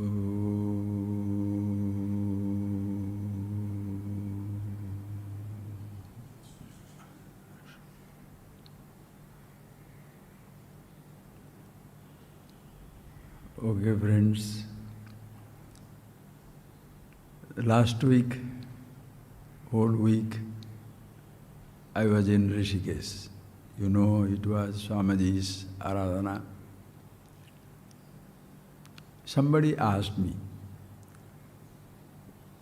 Okay, friends. Last week, whole week, I was in Rishikesh. You know, it was Swamiji's Aradhana. Somebody asked me,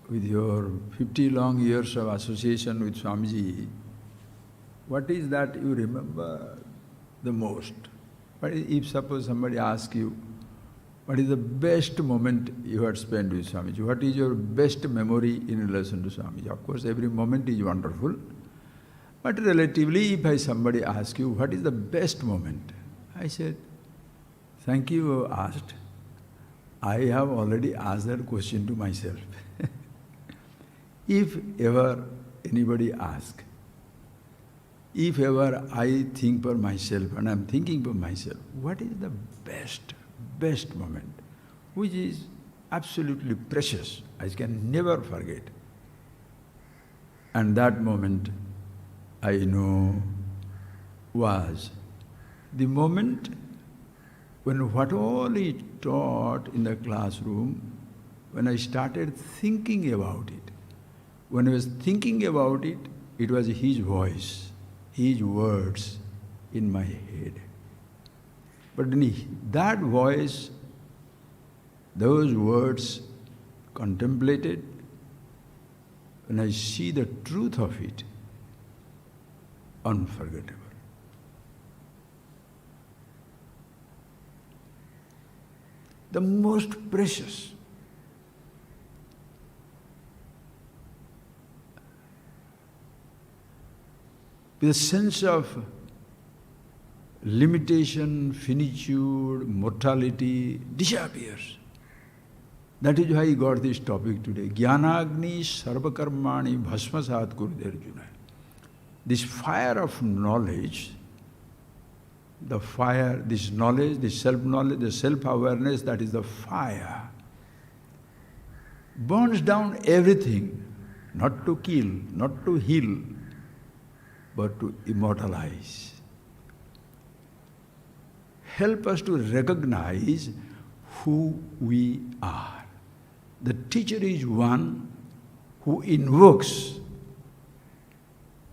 with your 50 long years of association with Swamiji, what is that you remember the most? But if suppose somebody asks you, what is the best moment you had spent with Swamiji? What is your best memory in relation to Swamiji? Of course, every moment is wonderful. But relatively, if somebody asks you, what is the best moment? I said, thank you asked. I have already asked that question to myself. If ever anybody asks, if ever I think for myself, and I'm thinking for myself, what is the best moment, which is absolutely precious, I can never forget. And that moment, I know, was the moment when what all he taught in the classroom, when I started thinking about it. When I was thinking about it, it was his voice, his words in my head. But in that voice, those words contemplated, when I see the truth of it, unforgettable. The most precious. With a sense of limitation, finitude, mortality disappears. That is why he got this topic today. Jnanagni sarvakarmani bhasmasat kurute Arjuna. This fire of knowledge, the fire, this knowledge, this self-knowledge, the self-awareness, that is the fire, burns down everything, not to kill, not to heal, but to immortalize. Help us to recognize who we are. The teacher is one who invokes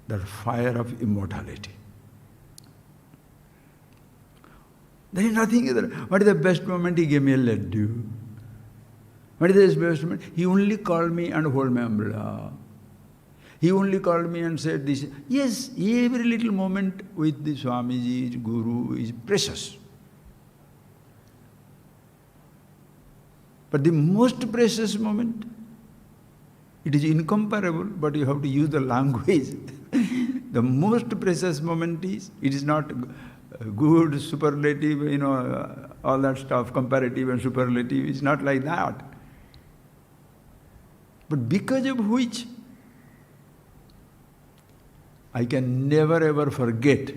the fire of immortality. There is nothing other. What is the best moment? He gave me a laddu. What is the best moment? He only called me and held my umbrella. He only called me and said this. Yes, every little moment with the Swamiji, Guru is precious. But the most precious moment, it is incomparable, but you have to use the language. The most precious moment is, it is not good, superlative, all that stuff, comparative and superlative, it's not like that. But because of which, I can never ever forget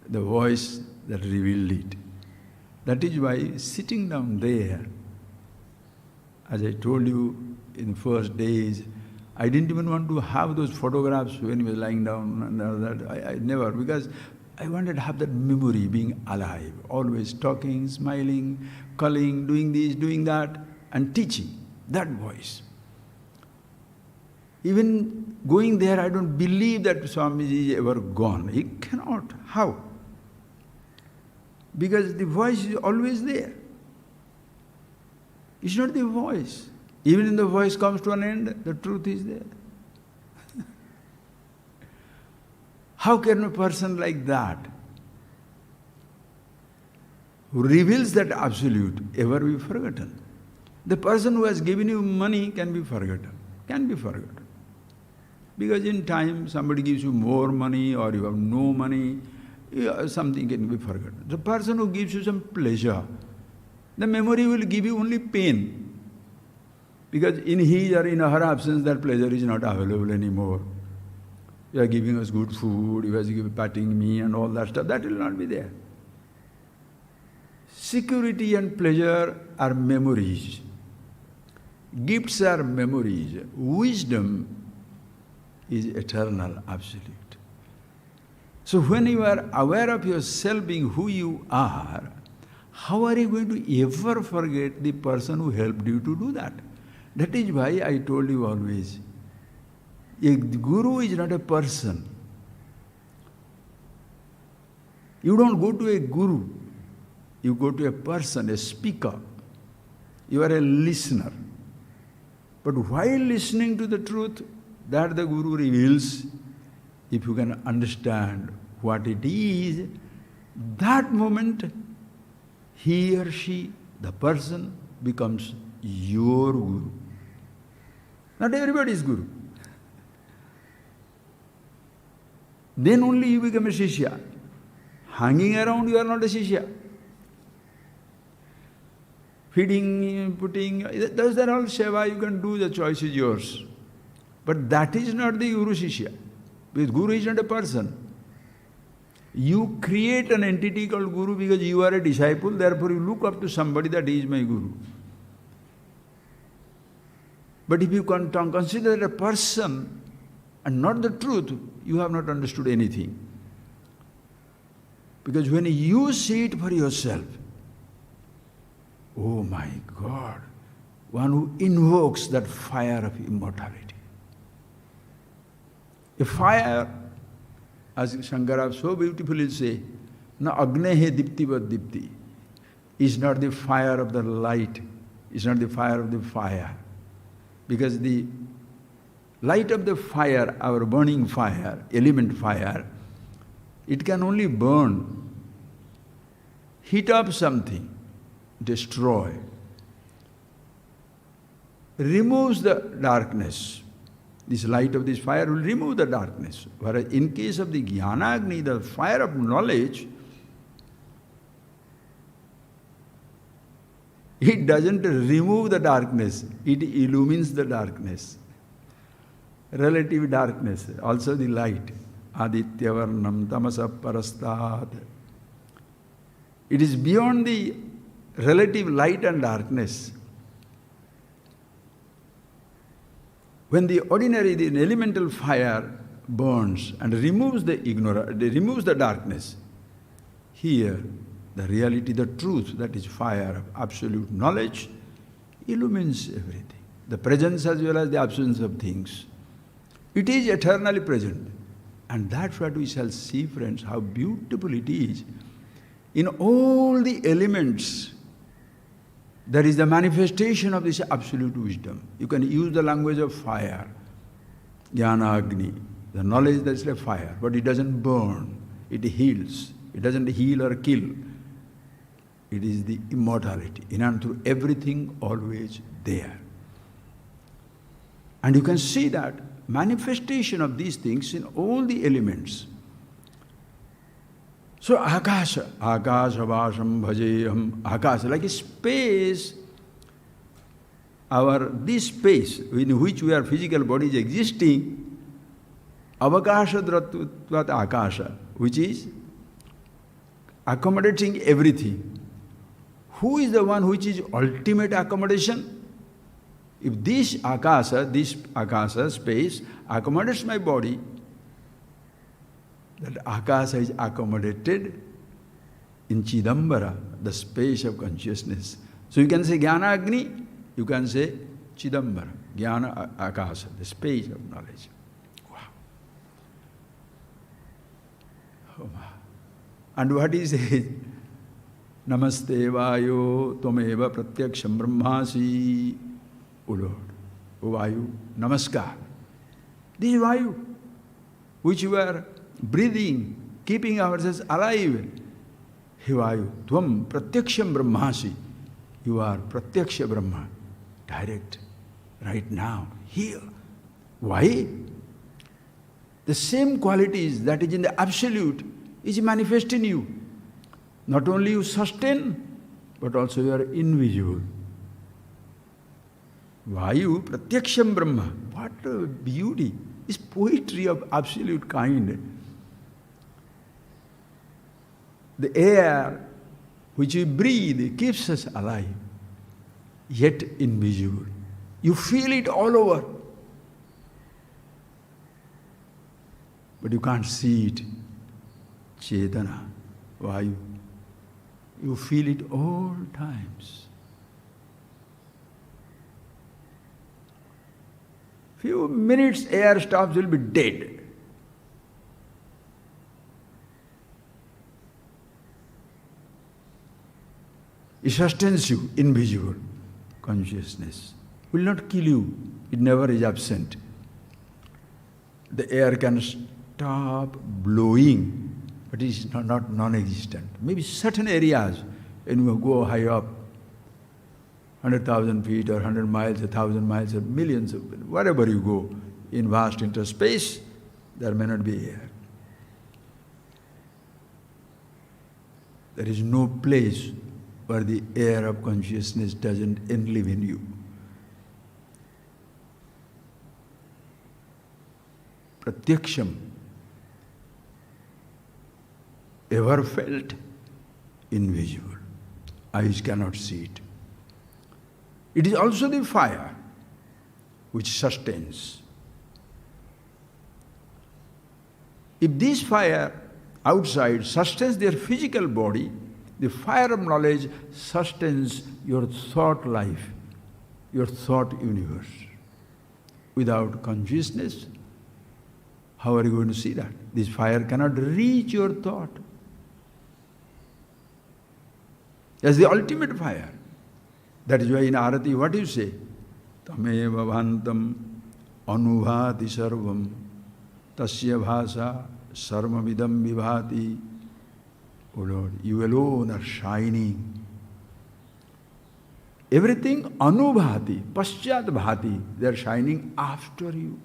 the voice that revealed it. That is why sitting down there, as I told you in the first days, I didn't even want to have those photographs when he was lying down and all that. I never, because I wanted to have that memory, being alive, always talking, smiling, calling, doing this, doing that, and teaching, that voice. Even going there, I don't believe that Swamiji is ever gone. He cannot. How? Because the voice is always there. It's not the voice. Even if the voice comes to an end, the truth is there. How can a person like that, who reveals that absolute, ever be forgotten? The person who has given you money can be forgotten. Can be forgotten. Because in time, somebody gives you more money or you have no money, something can be forgotten. The person who gives you some pleasure, the memory will give you only pain. Because in his or in her absence, that pleasure is not available anymore. You are giving us good food, you are patting me and all that stuff, that will not be there. Security and pleasure are memories. Gifts are memories. Wisdom is eternal, absolute. So when you are aware of yourself being who you are, how are you going to ever forget the person who helped you to do that? That is why I told you always, a guru is not a person. You don't go to a guru, you go to a person, a speaker. You are a listener. But while listening to the truth that the guru reveals, if you can understand what it is, that moment he or she, the person, becomes your guru. Not everybody is guru. Then only you become a shishya. Hanging around, you are not a shishya. Feeding, putting, those are all seva, you can do, the choice is yours. But that is not the guru shishya. Because guru is not a person. You create an entity called guru because you are a disciple, therefore you look up to somebody that is my guru. But if you consider a person and not the truth, you have not understood anything. Because when you see it for yourself, oh my God, one who invokes that fire of immortality. A fire, as Shankara so beautifully says, na agnehe diptivat dipti, is not the fire of the light, is not the fire of the fire. Because the light of the fire, our burning fire, element fire, it can only burn, heat up something, destroy, removes the darkness. This light of this fire will remove the darkness. Whereas in case of the Jnana-Agni, the fire of knowledge, it doesn't remove the darkness, it illumines the darkness. Relative darkness, also the light. Aditya varnam tamasa parastat. It is beyond the relative light and darkness. When the ordinary, the elemental fire burns and removes the removes the darkness, here the reality, the truth, that is fire of absolute knowledge, illumines everything. The presence as well as the absence of things. It is eternally present. And that's what we shall see, friends, how beautiful it is. In all the elements, there is the manifestation of this absolute wisdom. You can use the language of fire, Jnana Agni, the knowledge that is like fire, but it doesn't burn, it heals. It doesn't heal or kill. It is the immortality, in and through everything, always there. And you can see that manifestation of these things in all the elements. So Akasha, Akasha Vasham Bhajeham, Akasha, like a space, this space in which our physical body is existing, Avakasha Dratvat Akasha, which is accommodating everything. Who is the one which is ultimate accommodation? If this Akasha space accommodates my body, that Akasha is accommodated in Chidambara, the space of consciousness. So you can say Jnana Agni, you can say Chidambara, Jnana Akasha, the space of knowledge. Wow. Oh, and what is it? Namaste Vayo Tvameva Pratyaksham Brahmasi. O Lord, O Vayu, Namaskar. This is Vayu, which you are breathing, keeping ourselves alive. He Vayu, Tvam Pratyaksham Brahmasi. You are Pratyaksha Brahma, direct, right now, here. Why? The same qualities that is in the Absolute is manifest in you. Not only you sustain, but also you are invisible. Vayu, Pratyaksham Brahma. What a beauty! It's poetry of absolute kind. The air which we breathe, keeps us alive, yet invisible. You feel it all over, but you can't see it. Chetana, Vayu. You feel it all times. Few minutes air stops, you'll be dead. It sustains you, invisible consciousness. Will not kill you, it never is absent. The air can stop blowing, but it is not non-existent. Maybe certain areas, when you go high up, 100,000 feet or 100 miles, 1,000 miles, or millions of, wherever you go, in vast interspace, there may not be air. There is no place where the air of consciousness doesn't enlive in you. Pratyaksham, ever felt, invisible. Eyes cannot see it. It is also the fire which sustains. If this fire outside sustains their physical body, the fire of knowledge sustains your thought life, your thought universe. Without consciousness, how are you going to see that? This fire cannot reach your thought. That's the ultimate fire. That is why in Arati, what do you say? Tameva bhantam anubhati sarvam tasya bhasa sarvamidam vibhati. O Lord, you alone are shining. Everything anubhati, paschat bhati, they are shining after you.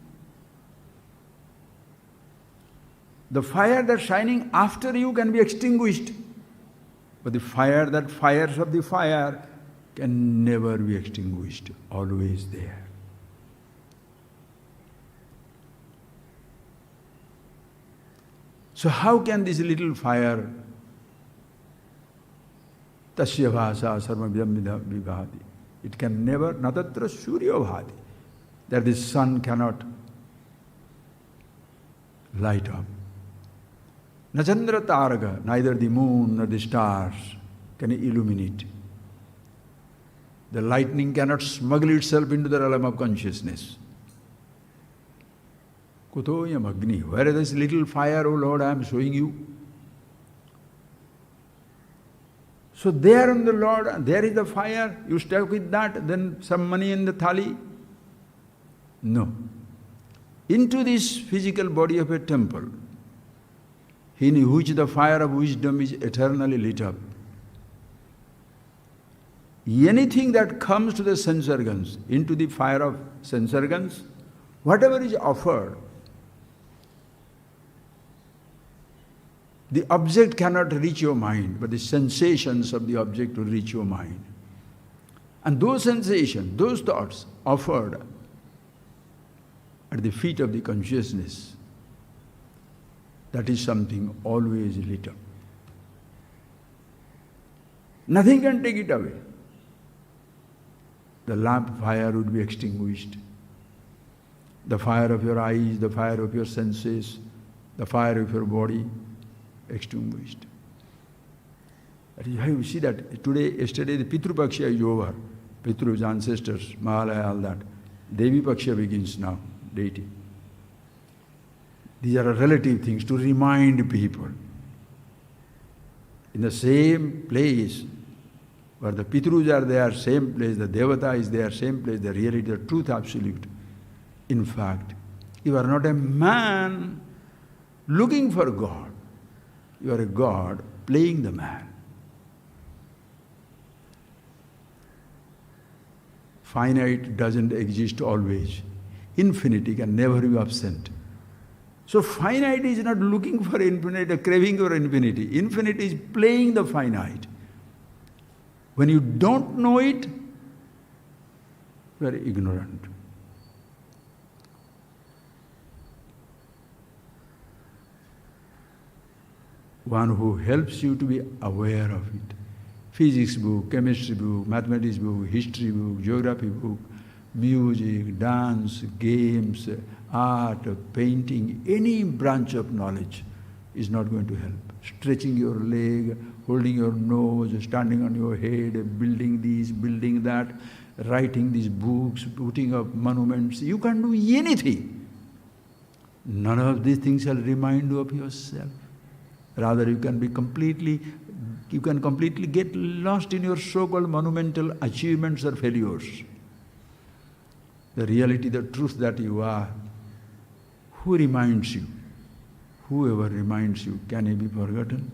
The fire that's shining after you can be extinguished, but the fire that fires up the fire can never be extinguished, always there. So how can this little fire, tasya bhasa sarvamidam vibhati, it can never, natatra surya bhati, that the sun cannot light up. Nachandra taraga, neither the moon nor the stars can illuminate. The lightning cannot smuggle itself into the realm of consciousness. Kutoyam agni, where is this little fire, O Lord, I am showing you? So there on the Lord, there is the fire, you stuck with that, then some money in the thali? No. Into this physical body of a temple, in which the fire of wisdom is eternally lit up. Anything that comes to the sense organs, into the fire of sense organs, whatever is offered, the object cannot reach your mind, but the sensations of the object will reach your mind. And those sensations, those thoughts offered at the feet of the consciousness, that is something always lit up. Nothing can take it away. The lamp fire would be extinguished. The fire of your eyes, the fire of your senses, the fire of your body, extinguished. That is how you see that today, yesterday the Pitru Paksha is over. Pitrus, ancestors, Mahalaya, all that. Devi Paksha begins now, deity. These are relative things to remind people. In the same place where the Pitrus are there, same place, the Devata is there, same place, the reality, the truth absolute. In fact, you are not a man looking for God. You are a God playing the man. Finite doesn't exist always. Infinity can never be absent. So finite is not looking for infinite, a craving for infinity. Infinity is playing the finite. When you don't know it, you are ignorant. One who helps you to be aware of it physics book, chemistry book, mathematics book, history book, geography book, music, dance, games, art, painting, any branch of knowledge is not going to help. Stretching your leg, holding your nose, standing on your head, building this, building that, writing these books, putting up monuments, you can do anything. None of these things shall remind you of yourself. Rather, you can completely get lost in your so-called monumental achievements or failures. The reality, the truth that you are, who reminds you? Whoever reminds you, can he be forgotten?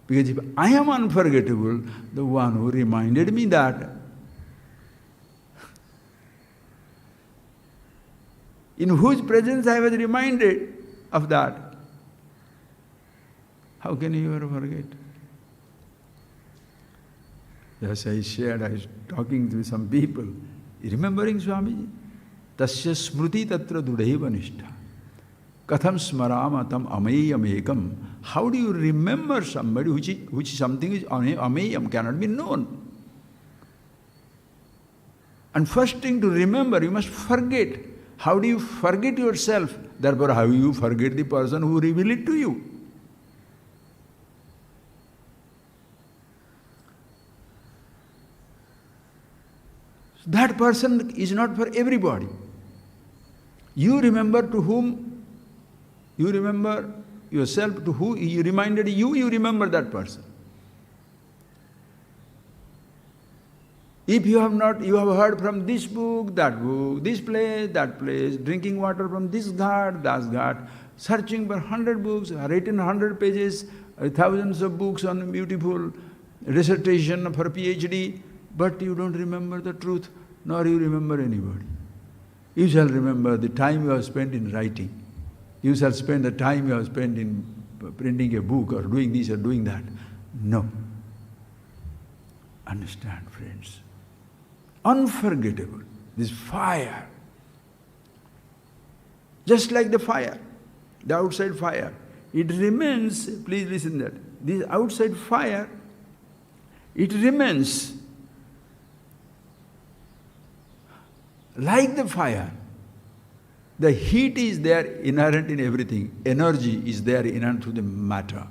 Because if I am unforgettable, the one who reminded me that, in whose presence I was reminded of that, how can you ever forget? Thus I shared, I was talking to some people, remembering Swamiji, tasya smruti tatra dudhaiva nishtha. Katham smarama tam ameyam ekam. How do you remember somebody which something is ameyam, cannot be known? And first thing to remember, you must forget. How do you forget yourself? Therefore, how do you forget the person who revealed it to you? That person is not for everybody. You remember to whom, you remember yourself, to who you reminded you, you remember that person. If you have not, you have heard from this book, this place, that place, drinking water from this ghat, that ghat, searching for 100 books, written 100 pages, thousands of books on beautiful dissertation for PhD, but you don't remember the truth, nor you remember anybody. You shall remember the time you have spent in writing. You shall spend the time you have spent in printing a book or doing this or doing that. No. Understand, friends. Unforgettable. This fire. Just like the fire, the outside fire. It remains, please listen that, this outside fire, it remains like the fire. The heat is there inherent in everything. Energy is there inherent to the matter.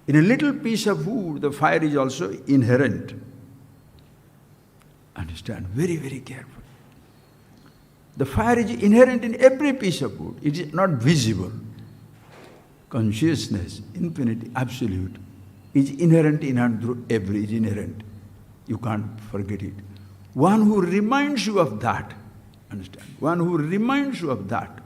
In a little piece of wood, the fire is also inherent. Understand, very, very careful. The fire is inherent in every piece of wood. It is not visible. Consciousness, infinity, absolute, is inherent through every, is inherent. You can't forget it. One who reminds you of that, understand, one who reminds you of that,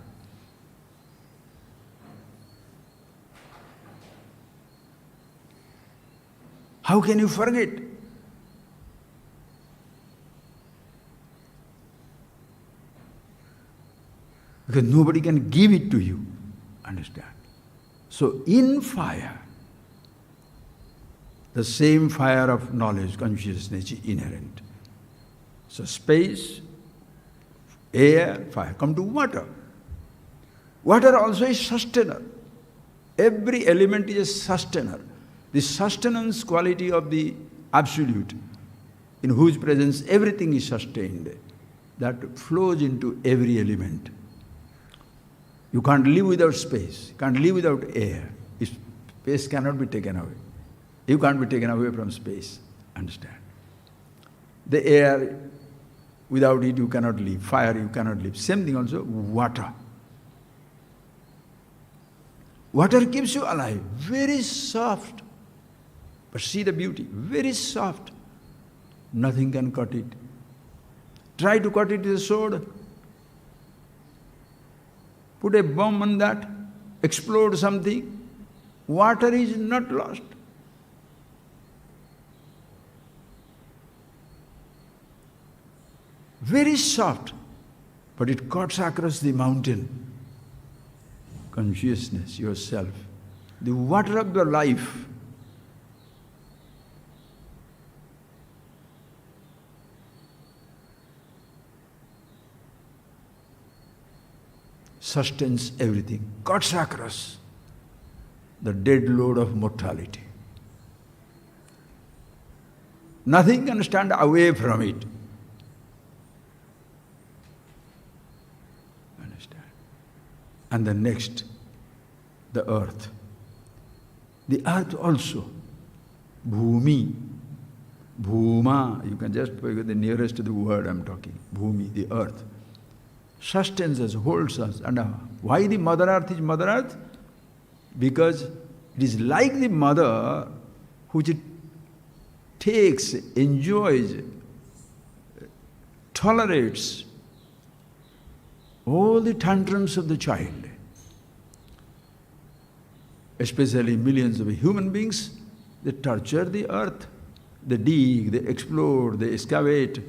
how can you forget? Because nobody can give it to you, understand. So in fire, the same fire of knowledge, consciousness is inherent. So space, air, fire. Come to water. Water also is sustainer. Every element is a sustainer. The sustenance quality of the Absolute, in whose presence everything is sustained, that flows into every element. You can't live without space, you can't live without air. Space cannot be taken away. You can't be taken away from space, understand. The air, without it you cannot live. Fire you cannot live. Same thing also, water. Water keeps you alive, very soft. But see the beauty, very soft. Nothing can cut it. Try to cut it with a sword. Put a bomb on that, explode something. Water is not lost. Very soft, but it cuts across the mountain. Consciousness, yourself, the water of your life. Sustains everything, cuts across the dead load of mortality. Nothing can stand away from it. Understand? And the next, the earth. The earth also. Bhumi. Bhuma. You can just pick the nearest to the word I'm talking. Bhumi, the earth. Sustains us, holds us. And why the Mother Earth is Mother Earth? Because it is like the mother which takes, enjoys, tolerates all the tantrums of the child. Especially millions of human beings, they torture the earth. They dig, they explore, they excavate.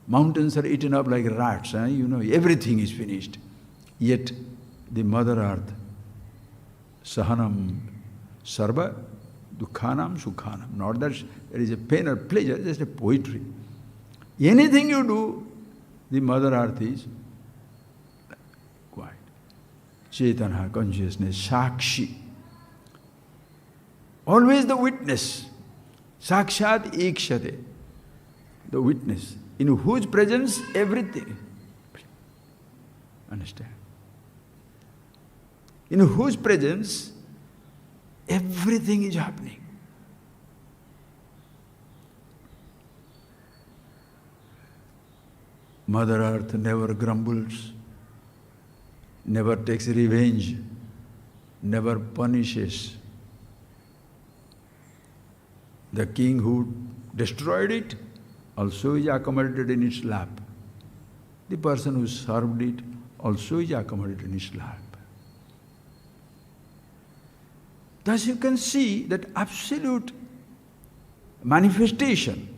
Mountains are eaten up like rats, everything is finished. Yet the Mother Earth, Sahanam Sarva Dukhanam Sukhanam. Not that there is a pain or pleasure, just a poetry. Anything you do, the Mother Earth is quiet. Chaitanya, consciousness, Sakshi. Always the witness. Sakshat Ikshate. The witness, in whose presence everything. Understand? In whose presence everything is happening. Mother Earth never grumbles, never takes revenge, never punishes. The king who destroyed it also is accommodated in its lap. The person who served it also is accommodated in its lap. Thus you can see that absolute manifestation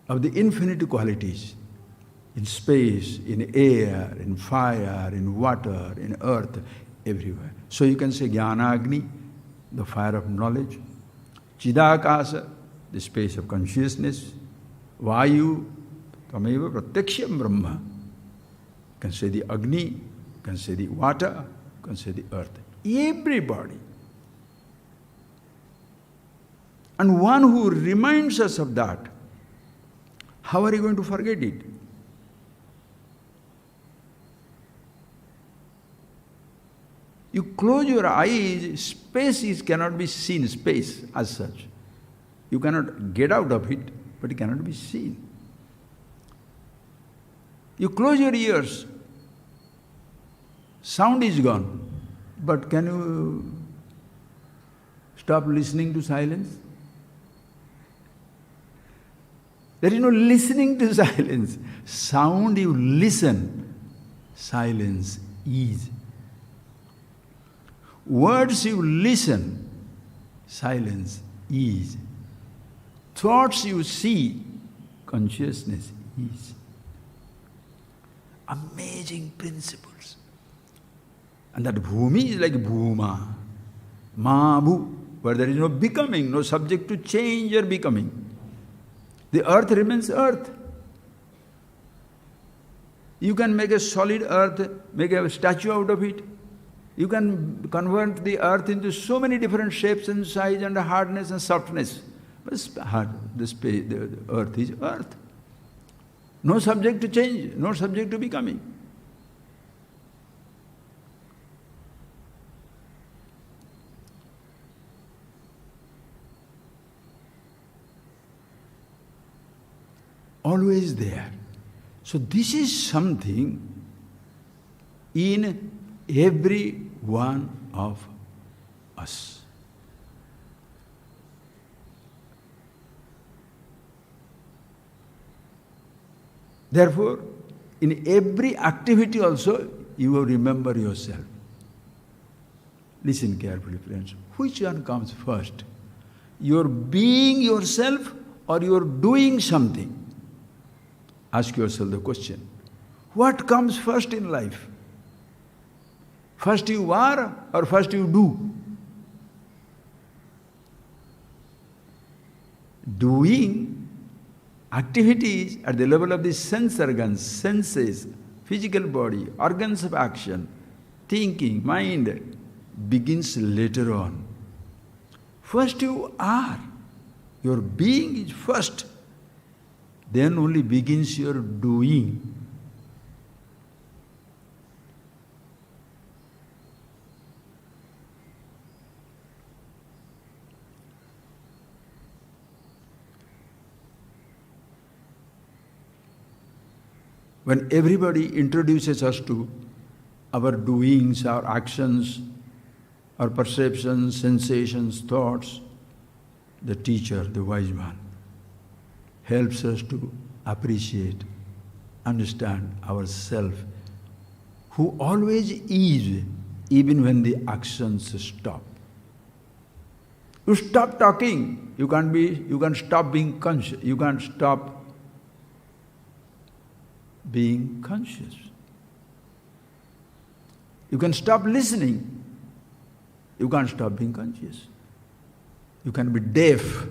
of the infinite qualities in space, in air, in fire, in water, in earth, everywhere. So you can say Jnana-Agni, the fire of knowledge, Chidakasa, the space of consciousness, Vayu, Tameva Pratyaksham Brahma. You can say the Agni, you can say the water, you can say the earth. Everybody. And one who reminds us of that, how are you going to forget it? You close your eyes, space cannot be seen, space as such. You cannot get out of it, but it cannot be seen. You close your ears, sound is gone, but can you stop listening to silence? There is no listening to silence. Sound you listen, silence is. Words you listen, silence is. Thoughts you see, consciousness is. Amazing principles. And that bhumi is like bhuma, ma-bhu, where there is no becoming, no subject to change or becoming. The earth remains earth. You can make a solid earth, make a statue out of it. You can convert the earth into so many different shapes and size and hardness and softness. But the earth is earth. No subject to change, no subject to becoming. Always there. So this is something in every one of us. Therefore, in every activity also, you will remember yourself. Listen carefully, friends. Which one comes first? Your being yourself or your doing something? Ask yourself the question. What comes first in life? First you are or first you do? Doing activities at the level of the sense organs, senses, physical body, organs of action, thinking, mind, begins later on. First you are. Your being is first. Then only begins your doing. When everybody introduces us to our doings, our actions, our perceptions, sensations, thoughts, the teacher, the wise one, helps us to appreciate, understand ourself, who always is, even when the actions stop. You stop talking, you can't stop being conscious, you can't stop being conscious. You can stop listening, you can't stop being conscious. You can be deaf,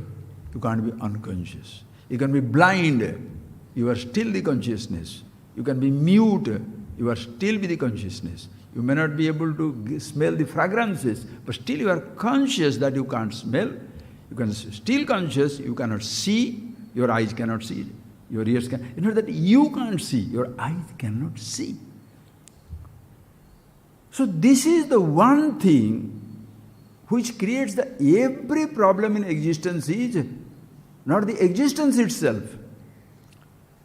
you can't be unconscious. You can be blind, you are still the consciousness. You can be mute, you are still with the consciousness. You may not be able to smell the fragrances, but still you are conscious that you can't smell. You can still conscious, you cannot see, your eyes cannot see, your ears can. You know that you can't see, your eyes cannot see. So this is the one thing which creates every problem in existence is not the existence itself,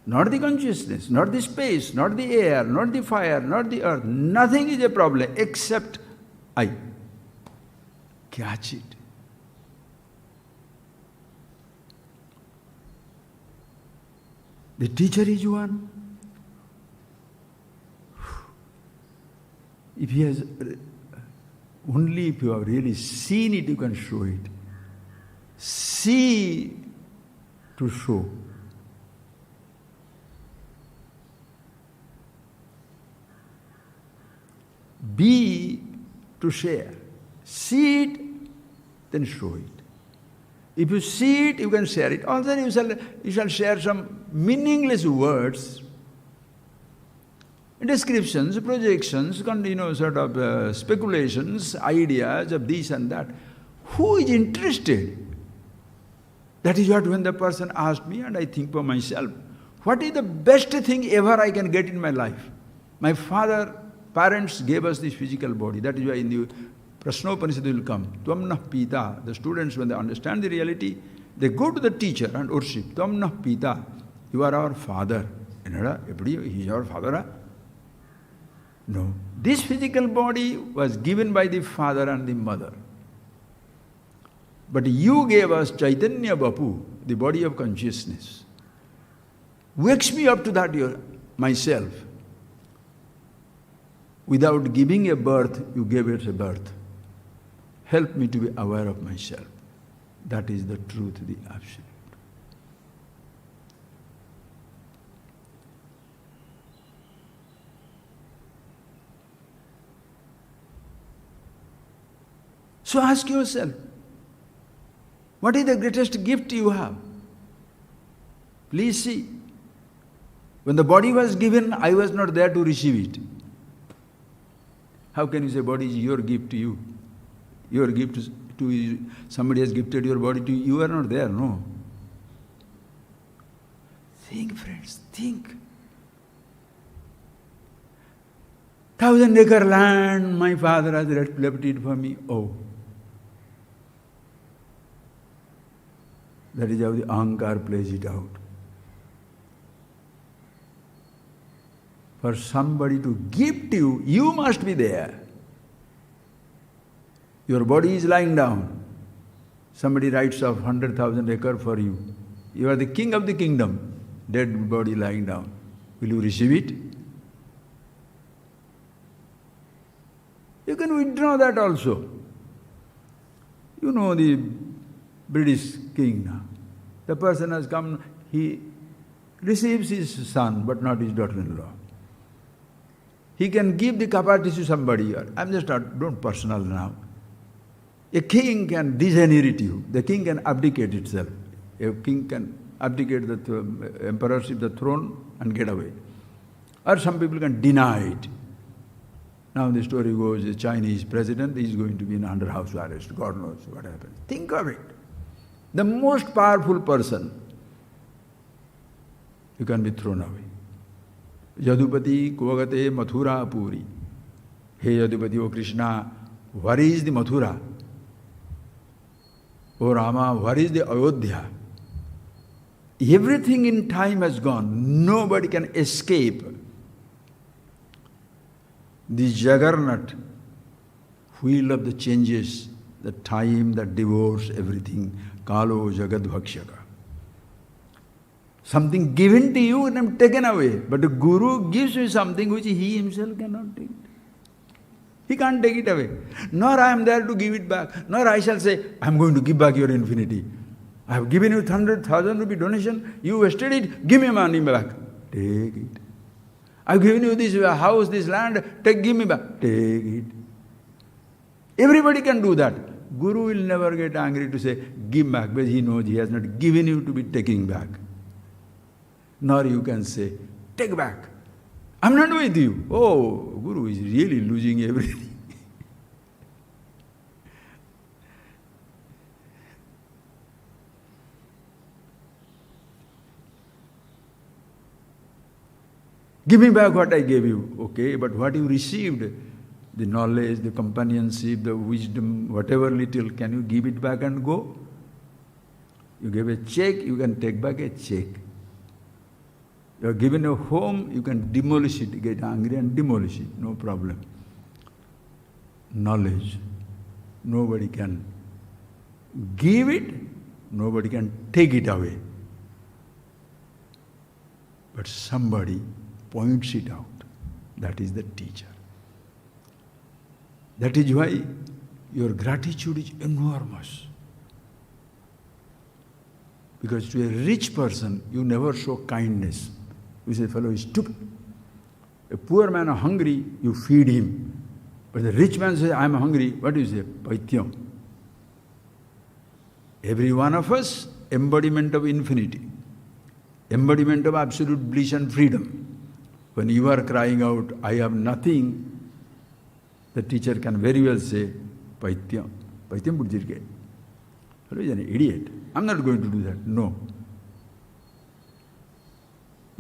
not the consciousness, not the space, not the air, not the fire, not the earth. Nothing is a problem except I. Catch it. The teacher is one. If he has, only if you have really seen it, you can show it. See to show. Be to share. See it, then show it. If you see it, you can share it. Also, you shall share some meaningless words, descriptions, projections, sort of speculations, ideas of this and that. Who is interested? That is what when the person asked me, and I think for myself, what is the best thing ever I can get in my life? My parents gave us this physical body. That is why in the Prashnopanishad will come. Tvam nah pita. The students, when they understand the reality, they go to the teacher and worship. Tvam nah pita. You are our father. He is our father. No. This physical body was given by the father and the mother. But you gave us Chaitanya Bapu, the body of consciousness. Wakes me up to that myself. Without giving a birth, you gave it a birth. Help me to be aware of myself. That is the truth, the absolute. So ask yourself, what is the greatest gift you have? Please see. When the body was given, I was not there to receive it. How can you say body is your gift to you? Your gift to you, somebody has gifted your body to you, you are not there, no. Think, friends, think. 1,000-acre land, my father has left it for me. Oh. That is how the ahankar plays it out. For somebody to gift you, you must be there. Your body is lying down. Somebody writes off 100,000 acres for you. You are the king of the kingdom. Dead body lying down. Will you receive it? You can withdraw that also. You know the British king now. The person has come, he receives his son, but not his daughter-in-law. He can give the capacity to somebody. I'm just don't personal now. A king can disinherit you. The king can abdicate itself. A king can abdicate the emperorship, the throne, and get away. Or some people can deny it. Now the story goes, the Chinese president is going to be under house arrest. God knows what happens. Think of it. the most powerful person, you can be thrown away. Yadupati Kvagate Mathura Puri. Hey Yadupati, O Krishna, where is the Mathura? O Rama, where is the Ayodhya? Everything in time has gone. Nobody can escape the Juggernaut, wheel of the changes, the time that devours everything. Kalo Jagad Bhakshaka. Something given to you and taken away. But the Guru gives you something which he himself cannot take. He can't take it away. Nor I am there to give it back. Nor I shall say, I am going to give back your infinity. I have given you 100,000 rupee donation. You wasted it. Give me money back. Take it. I have given you this house, this land. Give me back. Take it. Everybody can do that. Guru will never get angry to say, give back, because he knows he has not given you to be taking back. Nor you can say, take back. I'm not with you. Oh, Guru is really losing everything. Give me back what I gave you. Okay, but what you received, the knowledge, the companionship, the wisdom, whatever little, can you give it back and go? You gave a check, you can take back a check. You are given a home, you can demolish it, get angry and demolish it, no problem. Knowledge, nobody can give it, nobody can take it away. But somebody points it out. That is the teacher. That is why your gratitude is enormous. Because to a rich person, you never show kindness. You say, fellow is stupid. A poor man is hungry, you feed him. But the rich man says, I am hungry. What do you say? Paityam. Every one of us, embodiment of infinity. Embodiment of absolute bliss and freedom. When you are crying out, I have nothing, the teacher can very well say, Paityam. Paityam Buddhirke. Fellow is an idiot. I'm not going to do that. No.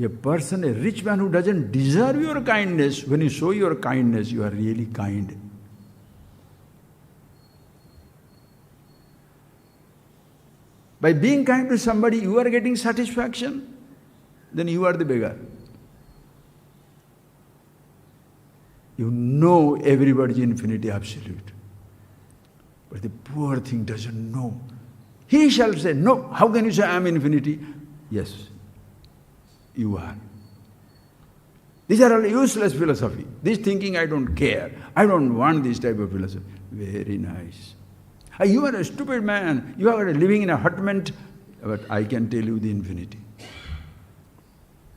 A person, a rich man who doesn't deserve your kindness, when you show your kindness, you are really kind. By being kind to somebody, you are getting satisfaction, then you are the beggar. You know everybody's infinity absolute. But the poor thing doesn't know. He shall say, no, how can you say I am infinity? Yes, you are. These are all useless philosophy. This thinking, I don't care. I don't want this type of philosophy. Very nice. You are a stupid man. You are living in a hutment. But I can tell you the infinity.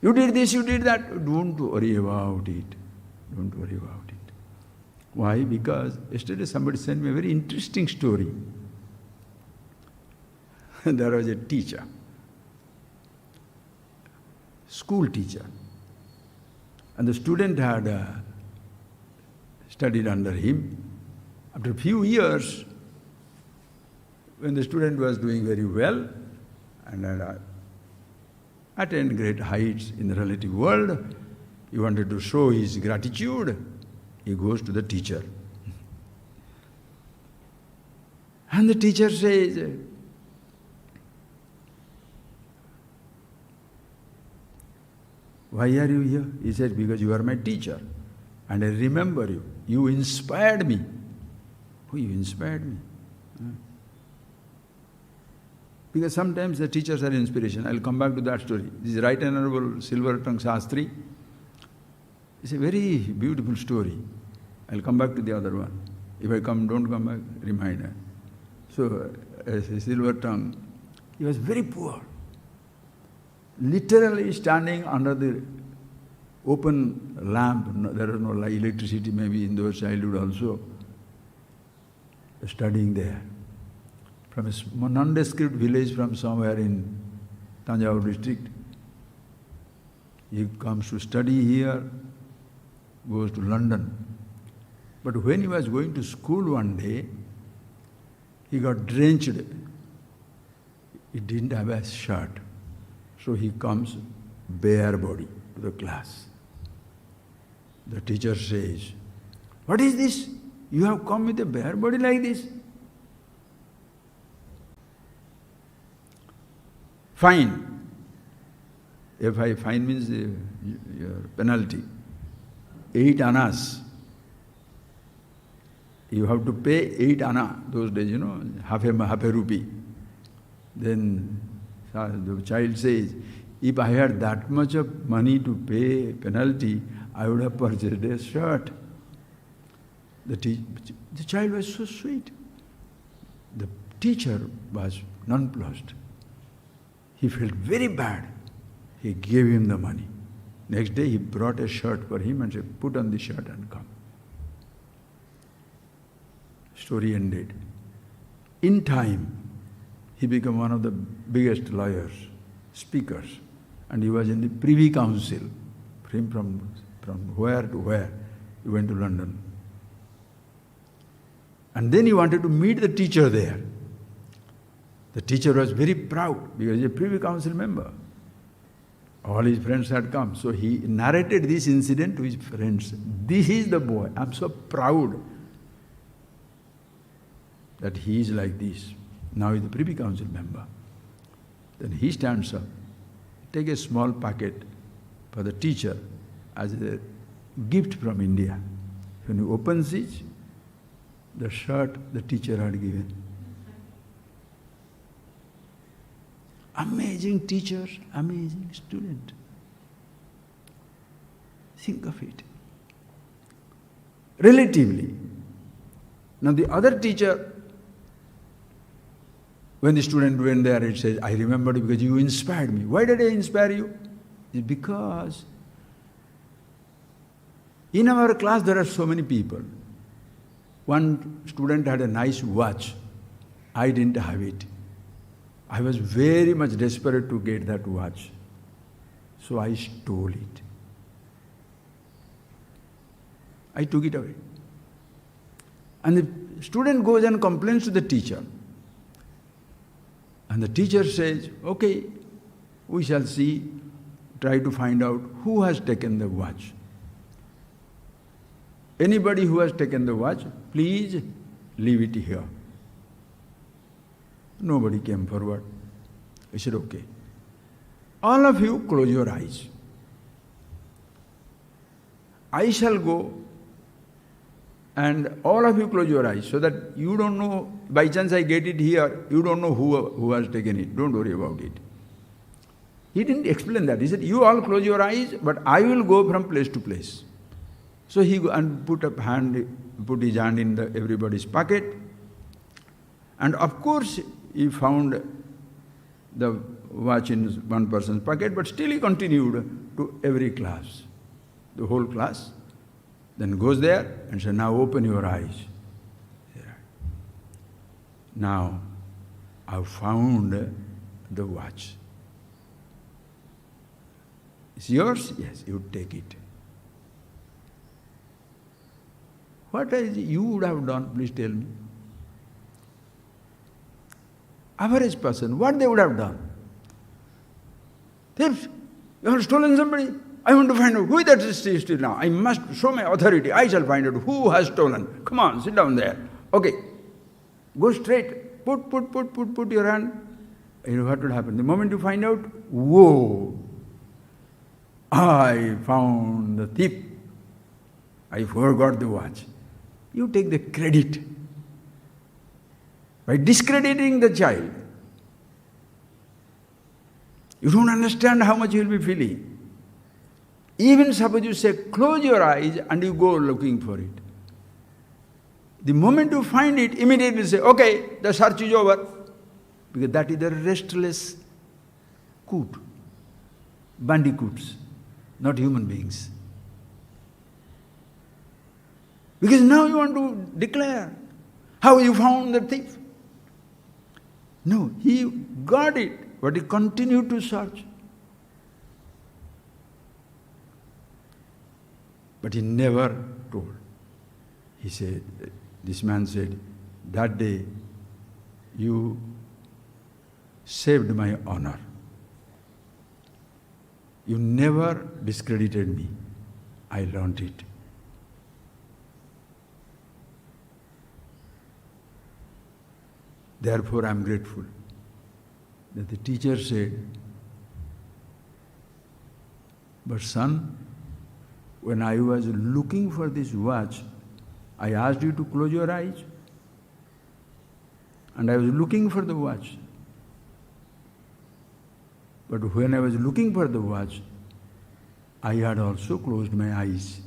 You did this, you did that. Don't worry about it. Don't worry about it. Why? Because yesterday somebody sent me a very interesting story. There was a teacher, school teacher, and the student had studied under him. After a few years, when the student was doing very well and had attained great heights in the relative world, he wanted to show his gratitude. He goes to the teacher. And the teacher says, why are you here? He said, because you are my teacher. And I remember you. You inspired me. Oh, you inspired me. Because sometimes the teachers are inspiration. I'll come back to that story. This is Right Honorable Silver-Tongue Shastri. It's a very beautiful story. I'll come back to the other one. If I don't come back, remind her. So, as a Silver-Tongue, he was very poor. Literally standing under the open lamp. There was no electricity, maybe in those childhood also. Studying there. From a nondescript village from somewhere in Tanjavur district. He comes to study here, goes to London. But when he was going to school one day, he got drenched He didn't have a shirt. So he comes bare body to the class. The teacher says, "What is this? You have come with a bare body like this?" Fine. Fine means your penalty. 8 annas. You have to pay 8 anna. Those days, half a rupee. Then the child says, "If I had that much of money to pay penalty, I would have purchased a shirt." The child was so sweet. The teacher was nonplussed. He felt very bad. He gave him the money. Next day he brought a shirt for him and said, "Put on the shirt and come." Story ended. In time, he became one of the biggest lawyers, speakers, and he was in the Privy Council. From where to where? He went to London. And then he wanted to meet the teacher there. The teacher was very proud because he was a Privy Council member. All his friends had come. So he narrated this incident to his friends. "This is the boy. I'm so proud that he is like this. Now he's a Privy Council member." Then he stands up, take a small packet for the teacher as a gift from India. When he opens it, the shirt the teacher had given. Amazing teacher, amazing student. Think of it. Relatively. Now the other teacher, when the student went there, it says, "I remembered because you inspired me." Why did I inspire you? It's because in our class there are so many people. One student had a nice watch. I didn't have it. I was very much desperate to get that watch. So I stole it. I took it away. And the student goes and complains to the teacher. And the teacher says, "Okay, we shall see, try to find out who has taken the watch. Anybody who has taken the watch, please leave it here." Nobody came forward. I said, "Okay. All of you close your eyes. I shall go and all of you close your eyes so that you don't know, by chance I get it here, you don't know who has taken it. Don't worry about it." He didn't explain that. He said, "You all close your eyes, but I will go from place to place." So he put his hand in everybody's pocket. And of course, he found the watch in one person's pocket, but still he continued to every class, the whole class. Then goes there and says, "Now open your eyes." Now, I've found the watch. It's yours? Yes, you take it. What you would have done, please tell me? Average person, what they would have done? Thieves, you have stolen somebody. I want to find out who that is still now. I must show my authority. I shall find out who has stolen. Come on, sit down there. Okay, go straight. Put your hand. You know what will happen? The moment you find out, whoa, I found the thief. I forgot the watch. You take the credit. By discrediting the child, you don't understand how much you will be feeling. Even suppose you say, close your eyes and you go looking for it. The moment you find it, immediately say, okay, the search is over. Because that is the restless coot, bandicoots, not human beings. Because now you want to declare how you found the thief. No, he got it, but he continued to search. But he never told. He said, this man said, that day you saved my honor. You never discredited me. I learned it. Therefore, I am grateful that the teacher said, but son, when I was looking for this watch, I asked you to close your eyes. And I was looking for the watch. But when I was looking for the watch, I had also closed my eyes.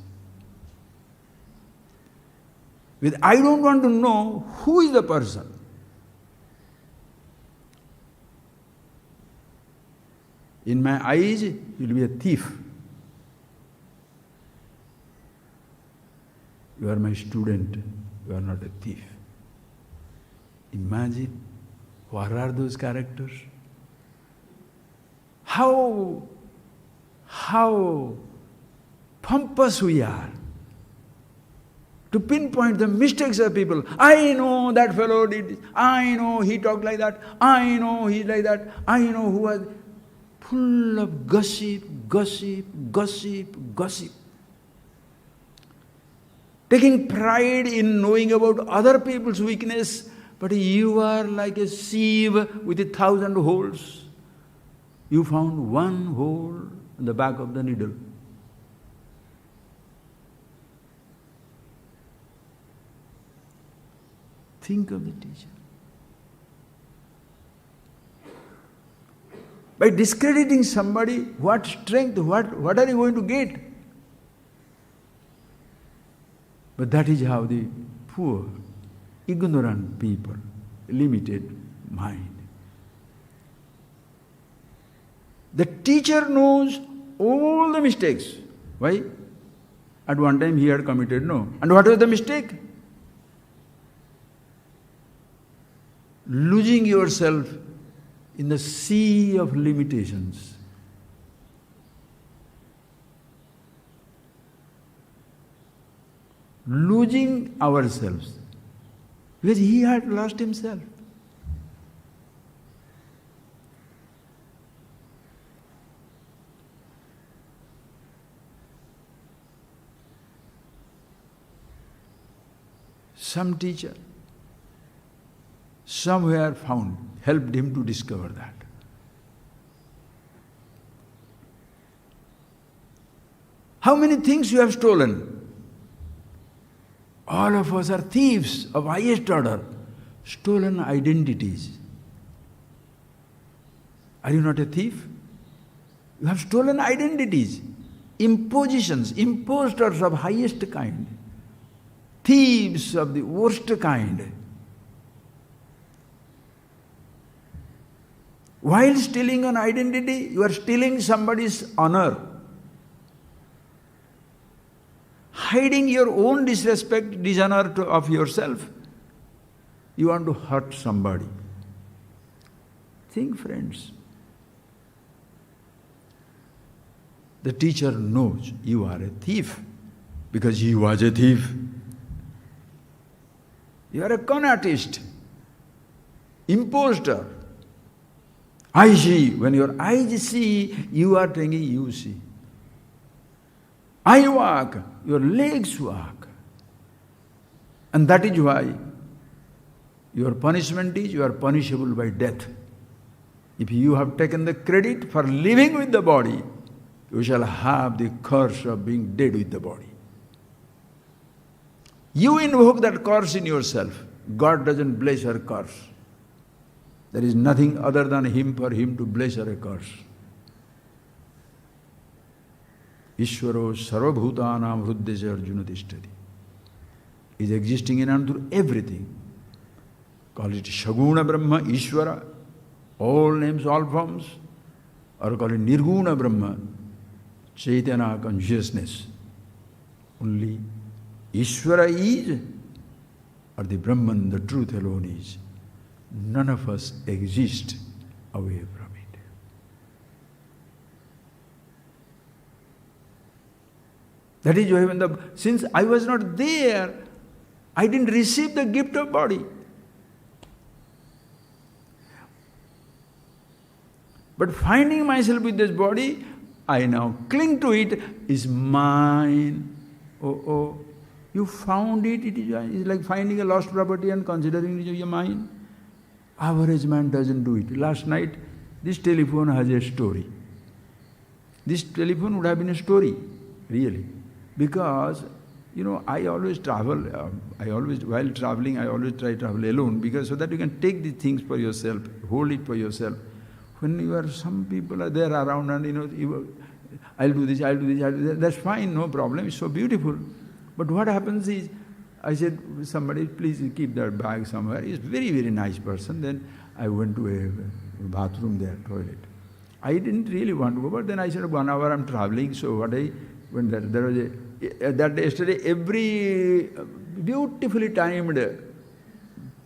With I don't want to know who is the person. In my eyes, you will be a thief. You are my student, you are not a thief. Imagine, what are those characters? How pompous we are to pinpoint the mistakes of people. I know that fellow did this. I know he talked like that. I know he's like that. I know who was full of gossip. Taking pride in knowing about other people's weakness, but you are like a sieve with 1,000 holes. You found one hole in the back of the needle. Think of the teacher. By discrediting somebody, what strength, what are you going to get? But that is how the poor, ignorant people, limited mind. The teacher knows all the mistakes. Why? At one time he had committed no. And what was the mistake? Losing yourself in the sea of limitations. Losing ourselves. Because he had lost himself. Some teacher, somewhere found, helped him to discover that. How many things you have stolen? All of us are thieves of highest order. Stolen identities. Are you not a thief? You have stolen identities, impositions, impostors of highest kind, thieves of the worst kind. While stealing an identity, you are stealing somebody's honor. Hiding your own disrespect, dishonor of yourself. You want to hurt somebody. Think, friends. The teacher knows you are a thief because he was a thief. You are a con artist, imposter. I see. When your eyes see, you are thinking you see. I walk, your legs walk. And that is why your punishment is you are punishable by death. If you have taken the credit for living with the body, you shall have the curse of being dead with the body. You invoke that curse in yourself. God doesn't bless or curse. There is nothing other than Him for Him to bless or curse. Ishvaro sarvabhutanam hruddesya arjuna tishtati. Is existing in and through everything. Call it Shaguna Brahma, Ishvara, all names, all forms. Or call it Nirguna Brahma, Chaitanya consciousness. Only Ishvara is, or the Brahman, the truth alone is. None of us exist away from it. That is why since I was not there, I didn't receive the gift of body. But finding myself with this body, I now cling to it, is mine. Oh, you found it, it's like finding a lost property and considering it your mine. Average man doesn't do it. Last night, this telephone has a story. This telephone would have been a story, really. Because, I always travel, while traveling, I always try to travel alone, because so that you can take these things for yourself, hold it for yourself. When some people are there around and I'll do this, that's fine, no problem, it's so beautiful. But what happens is, I said, somebody, please keep that bag somewhere. He's a very, very nice person. Then I went to a bathroom there, toilet. I didn't really want to go, but then I said, 1 hour I'm traveling, so when there was yesterday, every beautifully timed,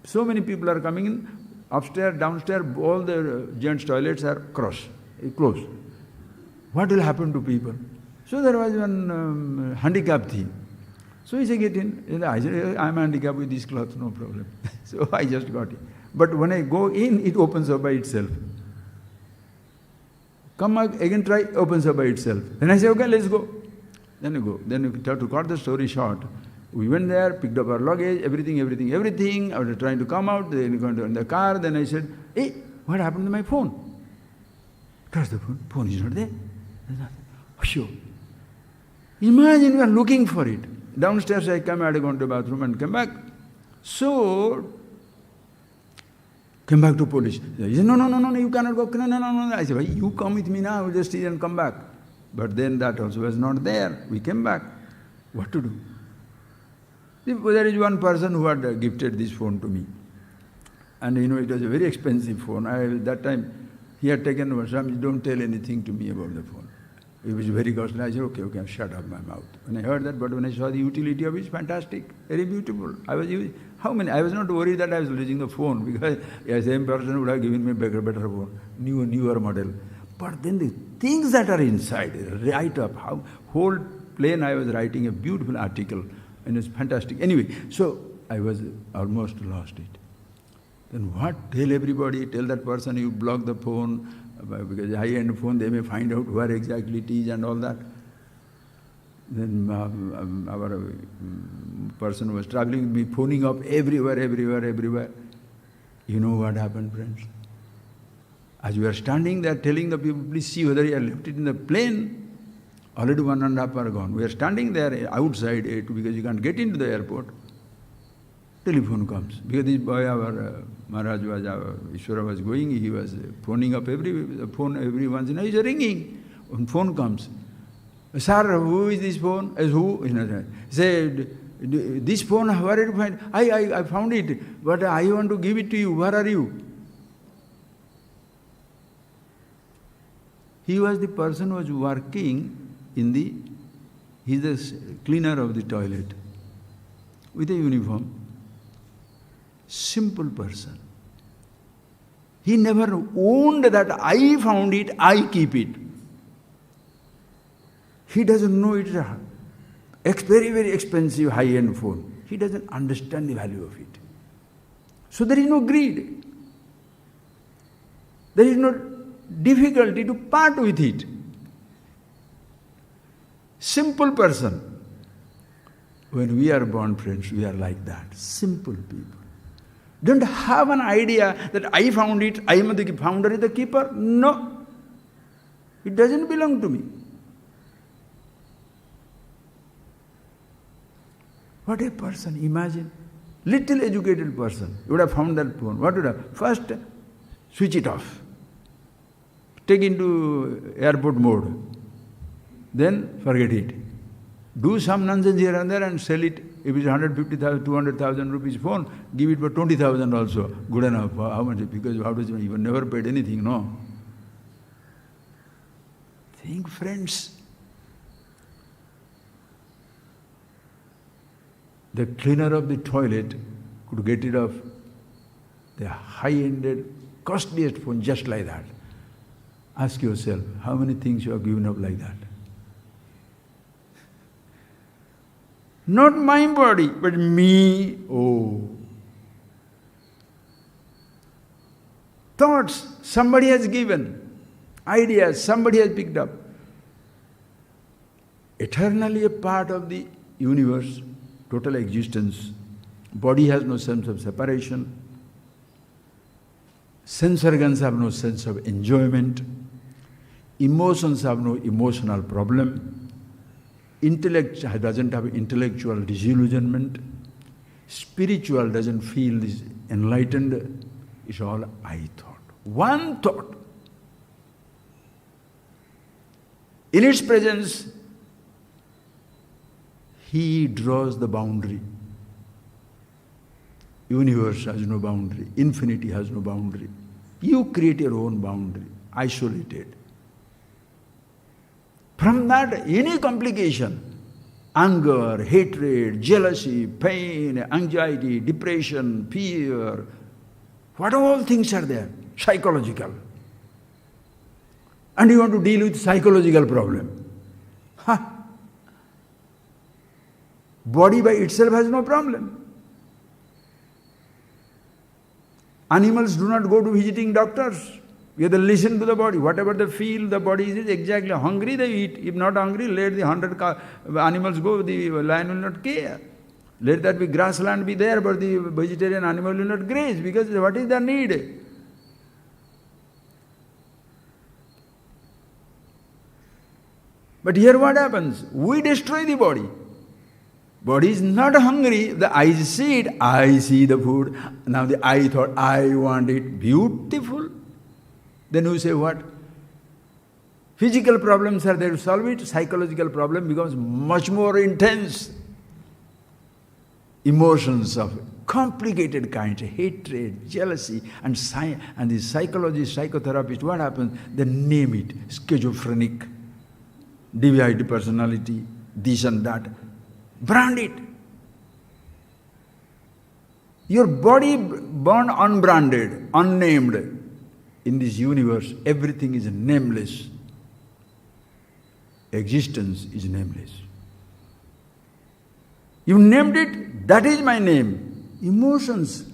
so many people are coming in, upstairs, downstairs, all the gents' toilets are closed. What will happen to people? So there was one handicap thing. So he said, get in. I said, I'm handicapped with this cloth, no problem. So I just got it. But when I go in, it opens up by itself. Come again, try, opens up by itself. Then I say, okay, let's go. Then you go. Then to cut the story short, we went there, picked up our luggage, everything. I was trying to come out, then going to in the car. Then I said, hey, what happened to my phone? Touch the phone. Phone is not there. Sure. Imagine we are looking for it. Downstairs I come, I had to go into the bathroom and come back. So, came back to police. He said, no, you cannot go. No. I said, well, you come with me now, we'll just see and come back. But then that also was not there. We came back. What to do? There is one person who had gifted this phone to me. And it was a very expensive phone. That time, he had taken, Swami, don't tell anything to me about the phone. It was very costly. I said, okay, shut up my mouth. When I heard that, but when I saw the utility of it, it's fantastic, very beautiful. I was not worried that I was losing the phone, because the same person would have given me a better phone, newer model. But then the things that are inside, right up, whole plain I was writing a beautiful article, and it's fantastic. Anyway, so I was almost lost it. Then what? Tell everybody, tell that person you block the phone, because high-end phone, they may find out where exactly it is and all that. Then our person who was traveling with me, phoning up everywhere. You know what happened, friends? As we are standing there telling the people, please see whether you have left it in the plane, already 1.5 hours gone. We are standing there outside it because you can't get into the airport. Telephone comes. Because this boy, our Maharaj was, Ishwara was going, he was phoning up every once in a while, he's ringing. When phone comes, sir, who is this phone? Who? He said, this phone, where did you find? I found it, but I want to give it to you. Where are you? He was the person who was working he's the cleaner of the toilet with a uniform. Simple person. He never owned that I found it, I keep it. He doesn't know it's a very, very expensive high-end phone. He doesn't understand the value of it. So there is no greed. There is no difficulty to part with it. Simple person. When we are born, friends, we are like that. Simple people. Don't have an idea that I found it, I am the founder, the keeper. No. It doesn't belong to me. What a person, imagine. Little educated person, you would have found that phone. What would have? First, switch it off. Take into airport mode. Then forget it. Do some nonsense here and there and sell it. If it's 150,000, 200,000 rupees phone, give it for 20,000 also. Good enough. How much? Because you never paid anything, no? Think, friends. The cleaner of the toilet could get rid of the high-ended, costliest phone just like that. Ask yourself, how many things you have given up like that? Not my body, but me. Oh. Thoughts somebody has given. Ideas somebody has picked up. Eternally a part of the universe, total existence. Body has no sense of separation. Sense organs have no sense of enjoyment. Emotions have no emotional problem. Intellect doesn't have intellectual disillusionment. Spiritual doesn't feel this enlightened. It's all I thought. One thought. In its presence, he draws the boundary. Universe has no boundary. Infinity has no boundary. You create your own boundary, isolated. From that, any complication, anger, hatred, jealousy, pain, anxiety, depression, fear, what all things are there? Psychological. And you want to deal with psychological problem. Body by itself has no problem. Animals do not go to visiting doctors. We have to listen to the body. Whatever they feel, the body is exactly hungry, they eat. If not hungry, let the 100 animals go, the lion will not care. Let that be grassland be there, but the vegetarian animal will not graze, because what is their need? But here what happens? We destroy the body. Body is not hungry, the eyes see it, I see the food. Now the eye thought, I want it, beautiful. Then you say what? Physical problems are there to solve it, psychological problem becomes much more intense. Emotions of complicated kinds, hatred, jealousy, and the psychologist, psychotherapist, what happens? They name it, schizophrenic, divided personality, this and that. Brand it. Your body born unbranded, unnamed. In this universe, everything is nameless. Existence is nameless. You named it, that is my name. Emotions,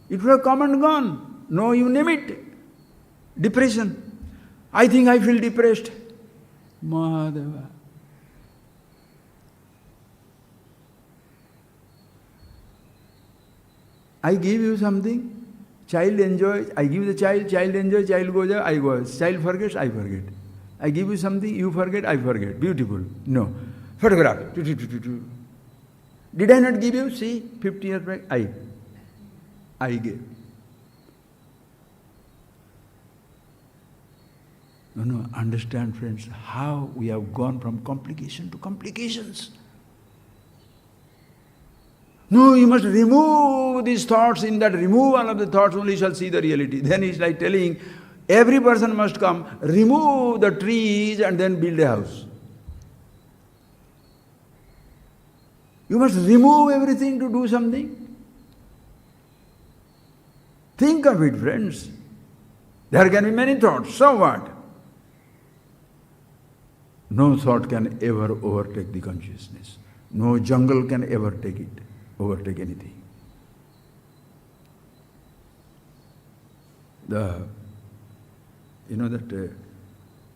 it will have come and gone. No, you name it. Depression. I think I feel depressed. Mahadeva. I give you something, child enjoys, I give the child enjoys, child goes out, I go out. Child forgets, I forget. I give you something, you forget, I forget. Beautiful. No. Photograph. Did I not give you? See, 50 years back, I gave. No, understand, friends, how we have gone from complication to complications. No, you must remove these thoughts. In that removal of the thoughts only shall see the reality. Then it's like telling, every person must come, remove the trees and then build a house. You must remove everything to do something. Think of it, friends. There can be many thoughts, so what? No thought can ever overtake the consciousness. No jungle can ever overtake anything. You know that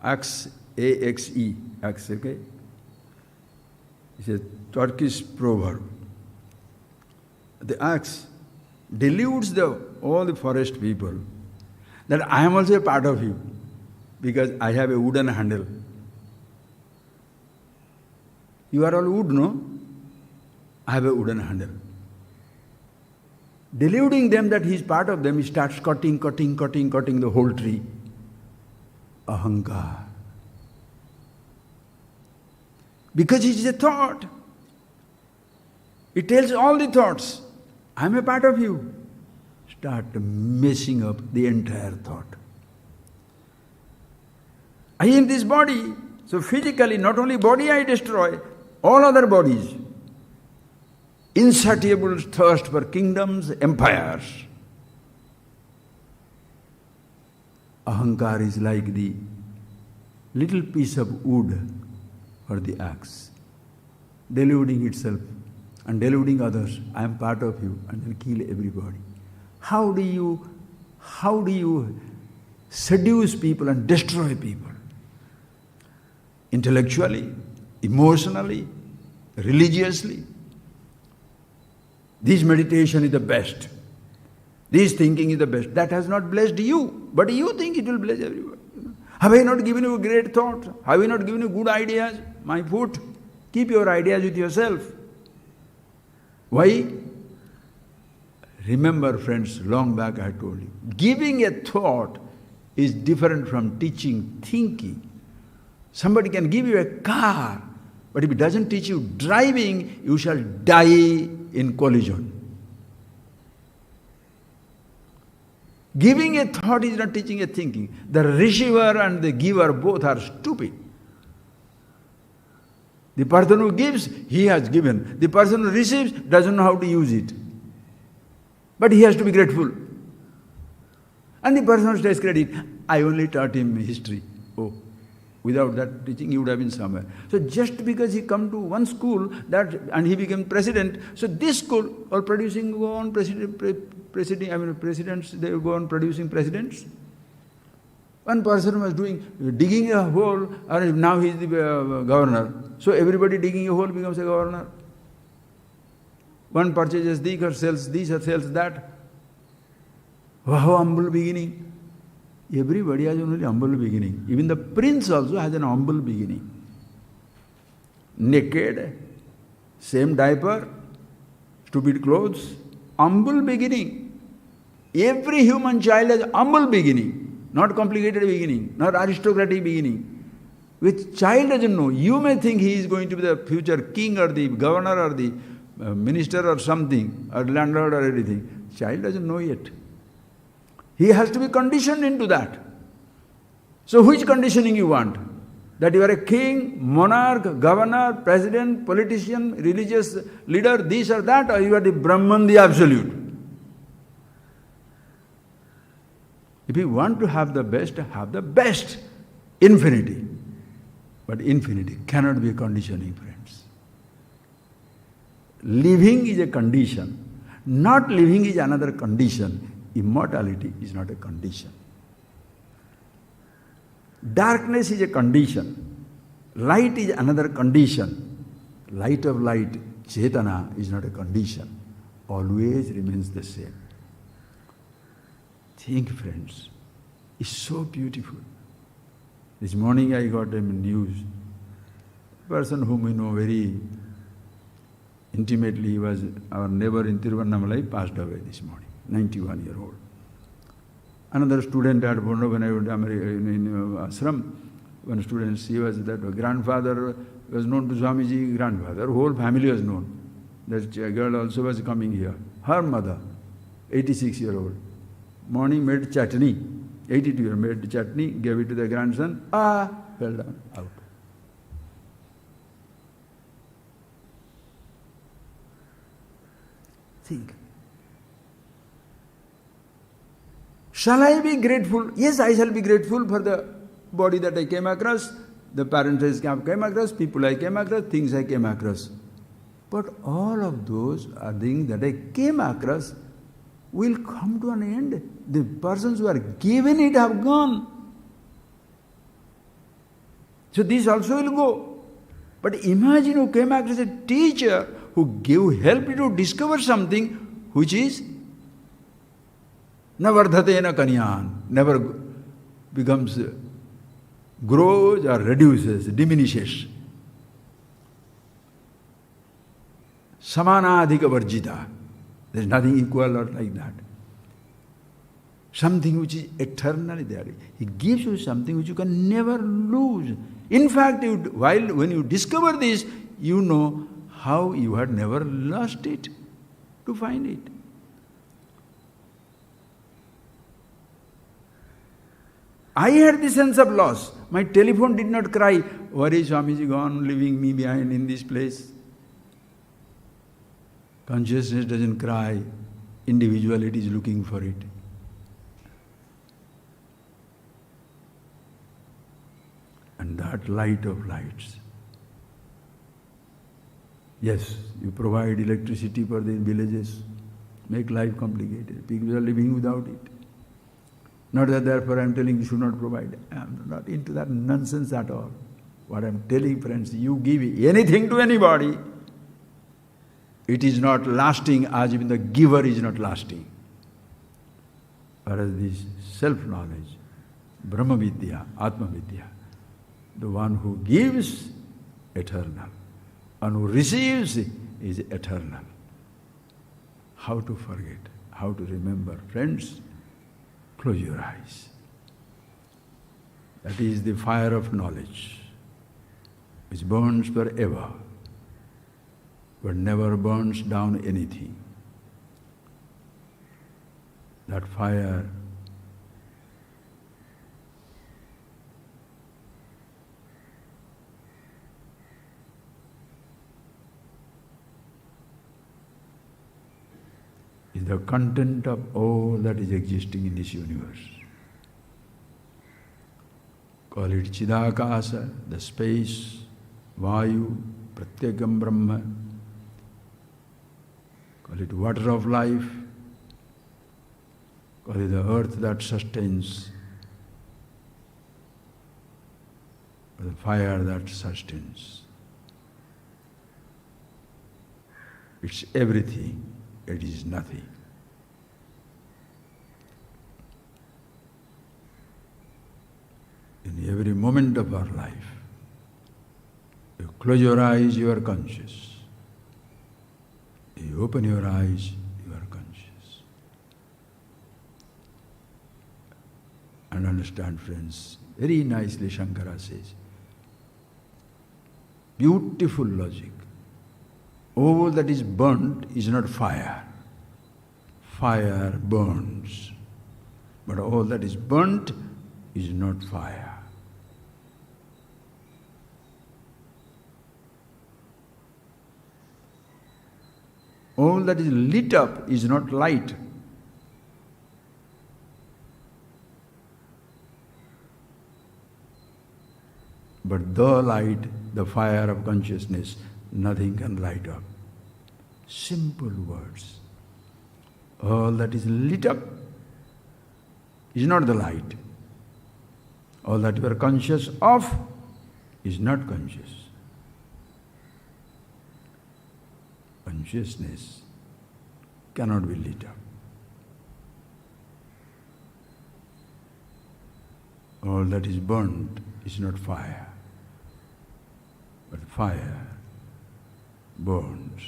axe, A-X-E, axe, okay? It's a Turkish proverb. The axe deludes all the forest people that I am also a part of you because I have a wooden handle. You are all wood, no? I have a wooden handle. Deluding them that he is part of them, he starts cutting the whole tree. Ahankar. Because it is a thought. It tells all the thoughts, I am a part of you. Start messing up the entire thought. I am this body, so physically not only body I destroy, all other bodies. Insatiable thirst for kingdoms, empires. Ahankar is like the little piece of wood for the axe, deluding itself and deluding others. I am part of you, and then kill everybody. How do you seduce people and destroy people. Intellectually, emotionally, religiously. This meditation is the best. This thinking is the best. That has not blessed you, but you think it will bless everyone. Have I not given you great thoughts? Have I not given you good ideas? My foot. Keep your ideas with yourself. Why? Remember, friends, long back I told you, giving a thought is different from teaching thinking. Somebody can give you a car, but if it doesn't teach you driving, you shall die in collision. Giving a thought is not teaching a thinking. The receiver and the giver both are stupid. The person who gives, he has given. The person who receives doesn't know how to use it. But he has to be grateful. And the person who takes credit, I only taught him history. Oh, without that teaching, he would have been somewhere. So just because he come to one school and he became president, so this school are producing go on presidents, they go on producing presidents. One person was digging a hole, and now he is the governor. So everybody digging a hole becomes a governor. One purchases this or sells this or sells that. Wow, humble beginning. Everybody has only humble beginning. Even the prince also has an humble beginning. Naked, same diaper, stupid clothes, humble beginning. Every human child has humble beginning. Not complicated beginning, not aristocratic beginning. Which child doesn't know. You may think he is going to be the future king or the governor or the minister or something, or landlord or anything. Child doesn't know yet. He has to be conditioned into that. So which conditioning you want? That you are a king, monarch, governor, president, politician, religious leader, this or that, or you are the Brahman, the absolute? If you want to have the best, infinity. But infinity cannot be a conditioning, friends. Living is a condition. Not living is another condition. Immortality is not a condition. Darkness is a condition. Light is another condition. Light of light, Chetana, is not a condition. Always remains the same. Think, friends, it's so beautiful. This morning I got a news. A person whom we know very intimately, he was our neighbor in Tiruvannamalai, passed away this morning, 91-year-old. Another student at Bondo, when I went in ashram, one student, he was that grandfather was known to Swamiji, grandfather, whole family was known. That girl also was coming here. Her mother, 86-year-old, morning made chutney, 82-year made chutney, gave it to the grandson, fell down, out. Think. Shall I be grateful? Yes, I shall be grateful for the body that I came across, the parents I came across, people I came across, things I came across. But all of those are things that I came across will come to an end. The persons who are given it have gone. So this also will go. But imagine who came across a teacher who helped you to discover something which is navardhatena kanyan, never becomes, grows or reduces, diminishes. Samanadhika varjita. There is nothing equal or like that. Something which is eternally there. He gives you something which you can never lose. In fact, when you discover this, you know how you had never lost it to find it. I had the sense of loss. My telephone did not cry, where is Swamiji gone, leaving me behind in this place? Consciousness doesn't cry, individuality is looking for it. And that light of lights. Yes, you provide electricity for the villages, make life complicated. People are living without it. Not that therefore I am telling you should not provide. I am not into that nonsense at all. What I am telling, friends, you give anything to anybody, it is not lasting as even the giver is not lasting. Whereas this self-knowledge, Brahma Vidya, Atma Vidya, the one who gives, eternal, and who receives is eternal. How to forget? How to remember? Friends, close your eyes. That is the fire of knowledge, which burns forever, but never burns down anything. That fire is the content of all that is existing in this universe. Call it Chidakasa, the space, Vayu, Pratyekam Brahma. Call it water of life. Call it the earth that sustains, or the fire that sustains. It's everything, it is nothing. In every moment of our life, you close your eyes, you are conscious. You open your eyes, you are conscious. And understand, friends, very nicely Shankara says, beautiful logic. All that is burnt is not fire. Fire burns. But all that is burnt is not fire. All that is lit up is not light. But the light, the fire of consciousness, nothing can light up. Simple words. All that is lit up is not the light. All that you are conscious of is not conscious. Consciousness cannot be lit up. All that is burnt is not fire, but fire burns,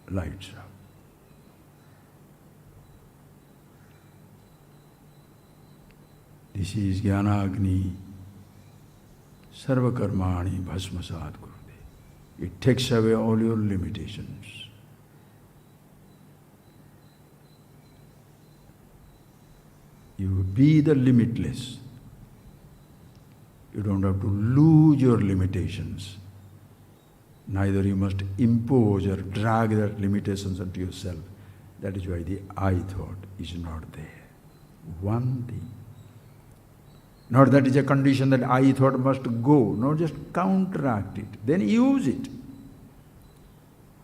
lights up. This is Jnanagni Sarvakarmani Bhasmasat Kurude. It takes away all your limitations. You be the limitless. You don't have to lose your limitations. Neither you must impose or drag that limitations onto yourself. That is why the I thought is not there. One thing. Not that is a condition that I thought must go. No, just counteract it. Then use it.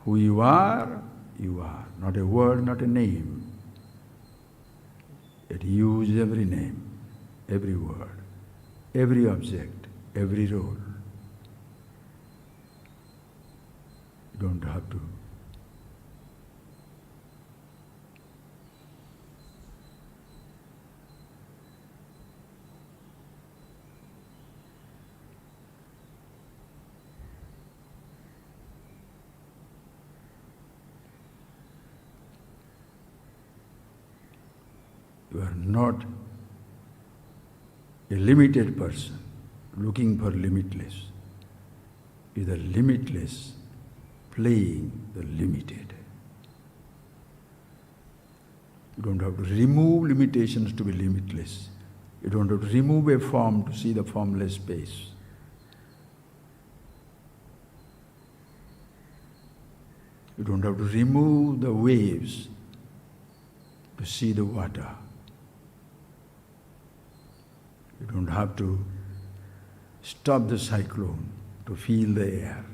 Who you are, you are. Not a word, not a name. Yet use every name, every word, every object, every role. You don't have to. You are not a limited person looking for limitless. You are the limitless playing the limited. You don't have to remove limitations to be limitless. You don't have to remove a form to see the formless space. You don't have to remove the waves to see the water. You don't have to stop the cyclone to feel the air.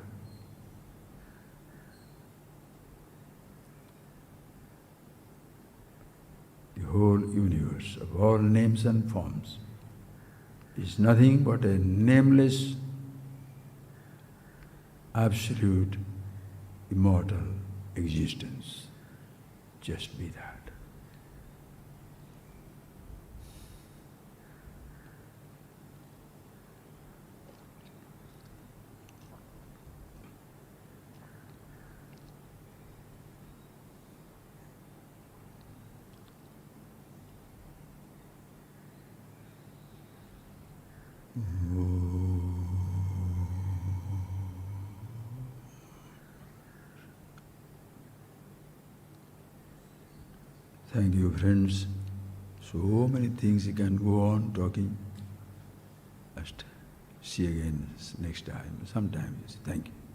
You whole universe of all names and forms is nothing but a nameless, absolute, immortal existence. Just be that. Thank you, friends. So many things you can go on talking. Just see again next time, sometime. Thank you.